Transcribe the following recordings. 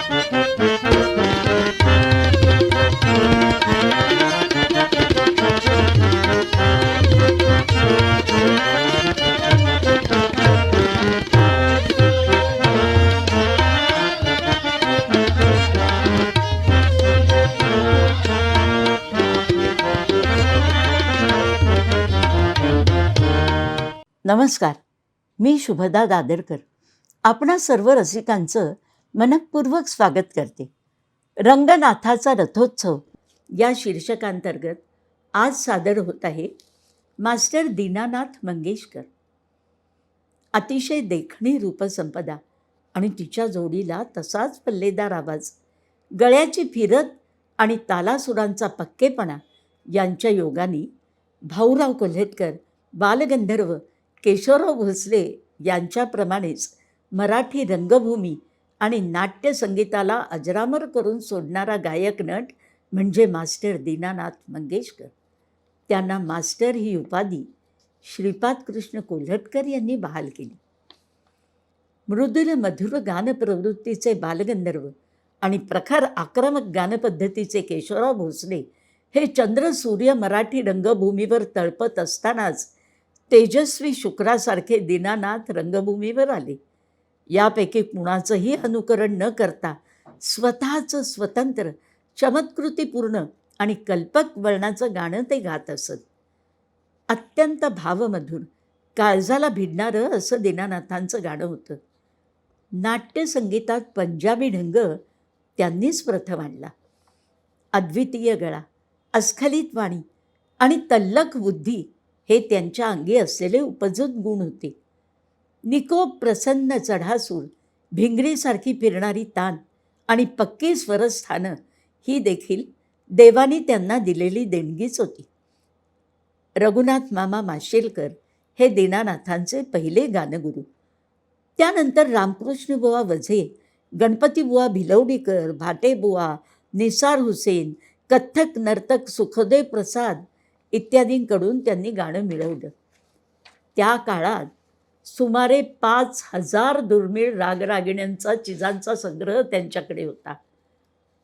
नमस्कार. मी शुभदा दादरकर आपणा सर्व रसिकांचं मनःपूर्वक स्वागत करते. रंगनाथाचा रथोत्सव या शीर्षकांतर्गत आज सादर होत आहे मास्टर दीनानाथ मंगेशकर. अतिशय देखणी रूपसंपदा आणि तिच्या जोडीला तसाच पल्लेदार आवाज, गळ्याची फिरत आणि तालासुरांचा पक्केपणा यांच्या योगाने भाऊराव कोल्हटकर, बालगंधर्व केशवराव भोसले यांच्याप्रमाणेच मराठी रंगभूमी आणि नाट्यसंगीताला अजरामर करून सोडणारा गायक नट म्हणजे मास्टर दीनानाथ मंगेशकर. त्यांना मास्टर ही उपाधी श्रीपाद कृष्ण कोल्हटकर यांनी बहाल केली. मृदुल मधुर गानप्रवृत्तीचे बालगंधर्व आणि प्रखर आक्रमक गानपद्धतीचे केशवराव भोसले हे चंद्र सूर्य मराठी रंगभूमीवर तळपत असतानाच तेजस्वी शुक्रासारखे दीनानाथ रंगभूमीवर आले. यापैकी कुणाचंही अनुकरण न करता स्वतःचं स्वतंत्र, चमत्कृतीपूर्ण आणि कल्पक वळणाचं गाणं ते गात असत. अत्यंत भावमधुर, काळजाला भिडणारं असं दीनानाथांचं गाणं होतं. नाट्यसंगीतात पंजाबी ढंग त्यांनीच प्रथम आणला. अद्वितीय गळा, अस्खलित वाणी आणि तल्लख बुद्धी हे त्यांच्या अंगी असलेले उपजत गुण होते. निकोप प्रसन्न चढासूर, भिंगरीसारखी फिरणारी तान आणि पक्की स्वरस्थानं ही देखील देवानी त्यांना दिलेली देणगीच होती. रघुनाथ मामा माशेलकर हे दीनानाथांचे पहिले गानगुरू. त्यानंतर रामकृष्णबुवा वझे, गणपतीबुवा भिलवडीकर, भाटेबुवा, निसार हुसेन, कथ्थक नर्तक सुखदेव प्रसाद इत्यादींकडून त्यांनी गाणं मिळवलं. त्या काळात सुमारे 5,000 दुर्मिळ रागरागिण्यांचा चिजांचा संग्रह त्यांच्याकडे होता.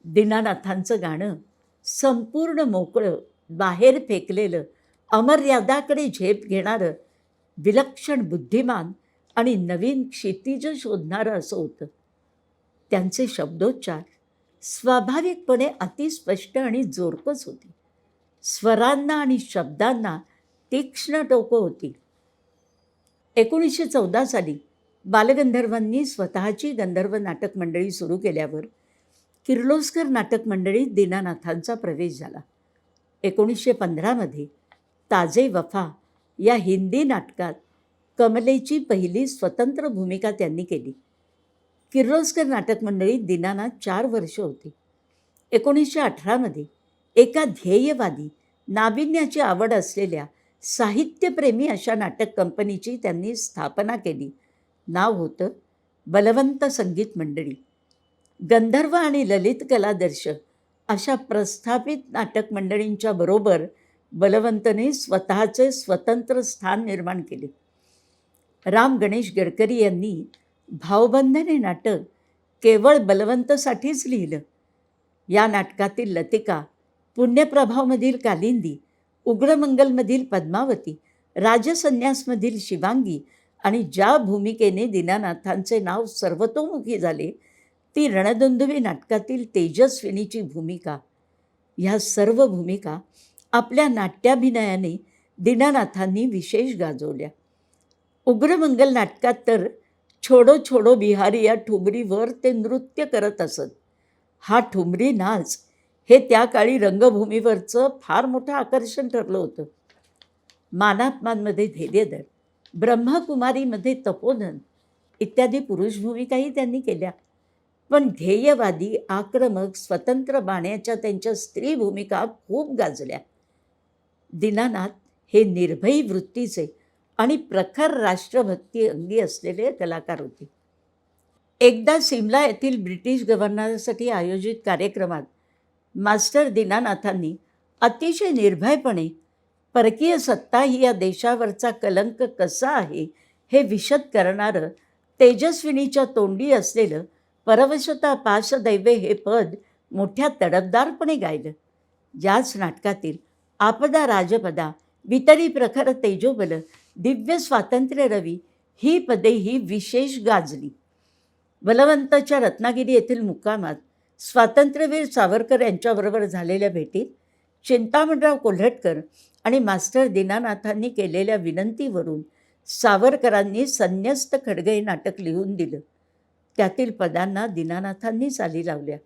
दीनानाथांचं गाणं संपूर्ण मोकळं, बाहेर फेकलेलं, अमर्यादाकडे झेप घेणारं, विलक्षण बुद्धिमान आणि नवीन क्षितिज शोधणारं असं होतं. त्यांचे शब्दोच्चार स्वाभाविकपणे अतिस्पष्ट आणि जोरकस होते. स्वरांना आणि शब्दांना तीक्ष्ण टोकं होती. 1914 साली बालगंधर्वांनी स्वतःची गंधर्व नाटक मंडळी सुरू केल्यावर किर्लोस्कर नाटक मंडळीत दीनानाथांचा प्रवेश झाला. 1915 ताजे वफा या हिंदी नाटकात कमलेची पहिली स्वतंत्र भूमिका त्यांनी केली. किर्लोस्कर नाटक मंडळीत दीनानाथ 4 वर्ष होते. 1918 एका ध्येयवादी, नाविन्याची आवड असलेल्या साहित्यप्रेमी अशा नाटक कंपनीची त्यांनी स्थापना केली. नाव होतं बलवंत संगीत मंडळी. गंधर्व आणि ललित कलादर्श अशा प्रस्थापित नाटक मंडळींच्या बरोबर बलवंतने स्वतःचे स्वतंत्र स्थान निर्माण केले. राम गणेश गडकरी यांनी भावबंधन हे नाटक केवळ बलवंतसाठीच लिहिलं. या नाटकातील लतिका, पुण्यप्रभावमधील कालिंदी, उग्रमंगलमधील पद्मावती, राजसन्यासमधील शिवांगी आणि ज्या भूमिकेने दीनानाथांचे नाव सर्वतोमुखी झाले ती रणदुंदुभी नाटकातील तेजस्विनीची भूमिका. ह्या सर्व भूमिका आपल्या नाट्याभिनयाने दीनानाथांनी विशेष गाजवल्या. उग्रमंगल नाटकात तर छोडो छोडो बिहारी या ठुमरीवर ते नृत्य करत असत. हा ठुमरी नाच हे त्या काळी रंगभूमीवरचं फार मोठं आकर्षण ठरलं होतं. मानापमानमध्ये धैर्यधर, ब्रह्मकुमारीमध्ये तपोधन इत्यादी पुरुष भूमिकाही त्यांनी केल्या. पण ध्येयवादी, आक्रमक, स्वतंत्र बाण्याच्या त्यांच्या स्त्री भूमिका खूप गाजल्या. दीनानाथ हे निर्भयी वृत्तीचे आणि प्रखर राष्ट्रभक्ती अंगी असलेले कलाकार होते. एकदा सिमला येथील ब्रिटिश गव्हर्नरसाठी आयोजित कार्यक्रमात मास्टर दीनानाथांनी अतिशय निर्भयपणे परकीय सत्ता ही या देशावरचा कलंक कसा आहे हे विशद करणारं तेजस्विनीच्या तोंडी असलेलं परवशता पाश दैवे हे पद मोठ्या तडफदारपणे गायलं. याच नाटकातील आपदा राजपदा, वितरी प्रखर तेजोबल, दिव्य स्वातंत्र्य रवी ही पदेही विशेष गाजली. बलवंतच्या रत्नागिरी येथील मुक्कामात स्वातंत्र्यवीर सावरकर यांच्याबरोबर झालेल्या भेटीत चिंतामणराव कोल्हटकर आणि मास्टर दीनानाथांनी केलेल्या विनंतीवरून सावरकरांनी संन्यस्त खड्ग हे नाटक लिहून दिलं. त्यातील पदांना दीनानाथांनी चाली लावल्या.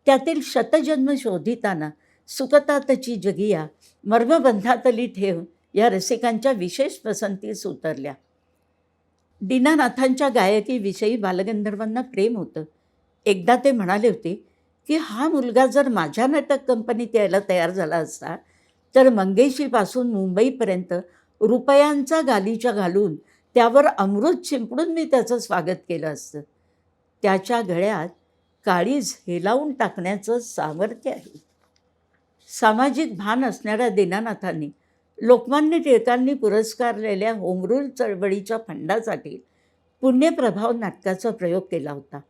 त्यातील शतजन्म शोधिताना, सुकतातची जगिया, मर्मबंधातली ठेव या रसिकांच्या विशेष पसंतीस उतरल्या. दीनानाथांच्या गायकीविषयी बालगंधर्वांना प्रेम होतं. एकदा ते म्हणाले होते की हा मुलगा जर माझ्या नाटक कंपनीत यायला तयार झाला असता तर मंगेशीपासून मुंबईपर्यंत रुपयांचा गालिचा घालून त्यावर अमृत शिंपडून मी त्याचं स्वागत केलं असतं. त्याच्या गळ्यात काळीज हेलावून टाकण्याचं सामर्थ्य आहे. सामाजिक भान असणाऱ्या दीनानाथांनी लोकमान्य टिळकांनी पुरस्कारलेल्या होमरूल चळवळीच्या फंडासाठी पुण्यप्रभाव नाटकाचा प्रयोग केला होता.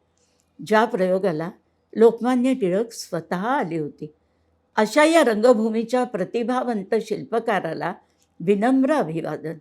ज्या प्रयोगाला लोकमान्य टिळक स्वतः आले होते. अशा या रंगभूमीच्या प्रतिभावंत शिल्पकाराला विनम्र अभिवादन.